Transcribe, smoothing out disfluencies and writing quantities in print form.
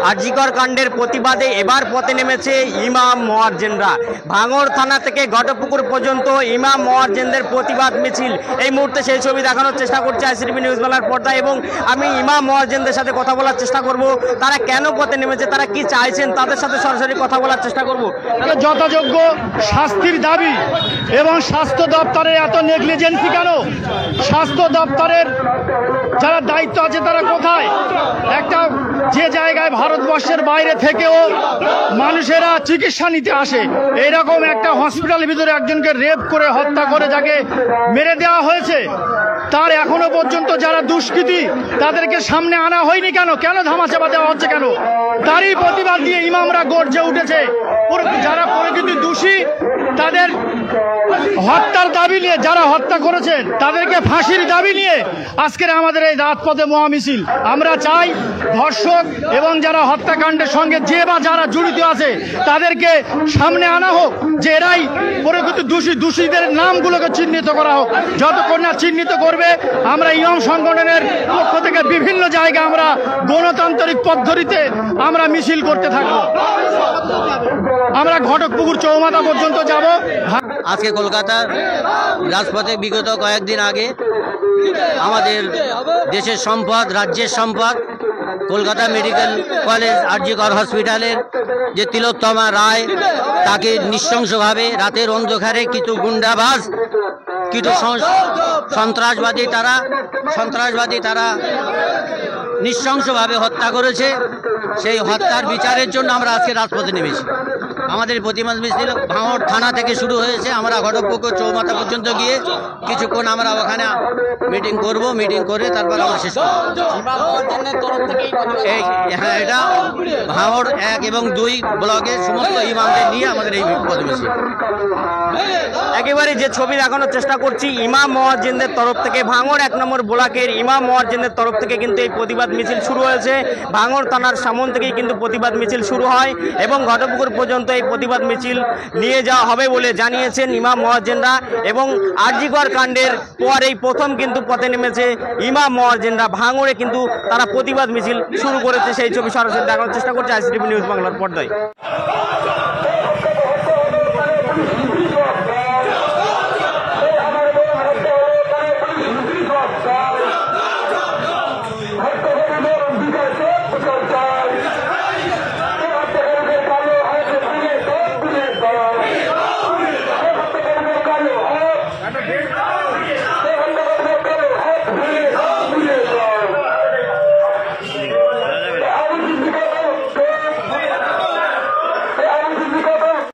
আরজিকর কাণ্ডের প্রতিবাদে এবার পথে নেমেছে ইমাম মুয়াজ্জিনরা। ভাঙড় থানা থেকে ঘটপুকুর পর্যন্ত ইমাম মুয়াজ্জিনদের প্রতিবাদ মিছিল। এই মুহূর্তে সেই ছবি দেখানোর চেষ্টা করছে আইসিটিভি নিউজ বাংলার পর্দায় এবং আমি ইমাম মুয়াজ্জিনদের সাথে কথা বলার চেষ্টা করব। তারা কেন পথে নেমেছে, তারা কি চাইছেন, তাদের সাথে সরাসরি কথা বলার চেষ্টা করব। যথাযোগ্য শাস্তির দাবি এবং স্বাস্থ্য দপ্তরের এত নেগলিজেন্সি কেন? স্বাস্থ্য দপ্তরের যারা দায়িত্ব আছে তারা কোথায়? একটা যে জায়গায় ভারতবর্ষের বাইরে থেকেও মানুষেরা চিকিৎসা নিতে আসে, এইরকম একটা হসপিটালের ভিতরে একজনকে রেপ করে হত্যা করে যাকে মেরে দেওয়া হয়েছে, তার এখনো পর্যন্ত যারা দুষ্কৃতী তাদেরকে সামনে আনা হয়নি কেন? কেন ধামাচাপা দেওয়া হচ্ছে কেন? তারই প্রতিবাদ দিয়ে ইমামরা গর্জে উঠেছে। যারা প্রকৃত দোষী তাদের হত্যার দাবি নিয়ে, যারা হত্যা করেছেন তাদেরকে ফাঁসির দাবি নিয়ে আজকের আমাদের এই রাজপথে মহামিছিল। আমরা চাই ধর্ষক এবং যারা হত্যাকাণ্ডের সঙ্গে যে বা যারা জড়িত আছে তাদেরকে সামনে আনা হোক, যে এরাই প্রকৃত দোষীদের নামগুলোকে চিহ্নিত করা হোক। যতক্ষণ না চিহ্নিত করবে আমরা ইমাম সংগঠনের পক্ষ থেকে বিভিন্ন জায়গায় আমরা গণতান্ত্রিক পদ্ধতিতে আমরা মিছিল করতে থাকবো। আমরা ঘটকপুকুর চৌমাথা পর্যন্ত যাব। আজকে কলকাতার রাজপথে বিগত কয়েকদিন আগে আমাদের দেশের সম্পদ, রাজ্যের সম্পদ, কলকাতা মেডিকেল কলেজ আরজিকর হসপিটালের যে তিলোত্তমা রায়, তাকে নৃশংসভাবে রাতের অন্ধকারে কিছু গুন্ডাবাজ, কিছু সন্ত্রাসবাদী তারা নৃশংসভাবে হত্যা করেছে। সেই হত্যার বিচারের জন্য আমরা আজকে রাজপথে নেমেছি। আমাদের প্রতিবাদ মিছিল ভাঙড় থানা থেকে শুরু হয়েছে। আমরা ঘটকপুকুর চৌমাথা পর্যন্ত গিয়ে কিছুক্ষণ আমরা ওখানে মিটিং করব। মিটিং করে তারপর আমরা শেষ করব। হ্যাঁ, এটা ভাঙড় 1 এবং 2 ব্লকের সমস্ত ইমামদের নিয়ে আমাদের এই প্রতিবাদ মিছিল। একেবারে যে ছবি দেখানোর চেষ্টা করছি, ইমাম মুয়াজ্জিনদের তরফ থেকে ভাঙড় 1 নম্বর ব্লকের ইমাম মুয়াজ্জিনদের তরফ থেকে কিন্তু এই প্রতিবাদ মিছিল শুরু হয়েছে। ভাঙড় থানার সামনে থেকেই কিন্তু প্রতিবাদ মিছিল শুরু হয় এবং ঘটপুকুর পর্যন্ত এই প্রতিবাদ মিছিল নিয়ে যাওয়া হবে বলে জানিয়েছেন ইমাম মুয়াজ্জিনরা। এবং আরজিকর কাণ্ডের পর এই প্রথম কিন্তু পথে নেমেছে ইমাম মুয়াজ্জিনরা। ভাঙড়ে কিন্তু তারা প্রতিবাদ মিছিল শুরু করেছে। সেই ছবি সরাসরি দেখানোর চেষ্টা করছে আইসিটিভি নিউজ বাংলার পর্দায়।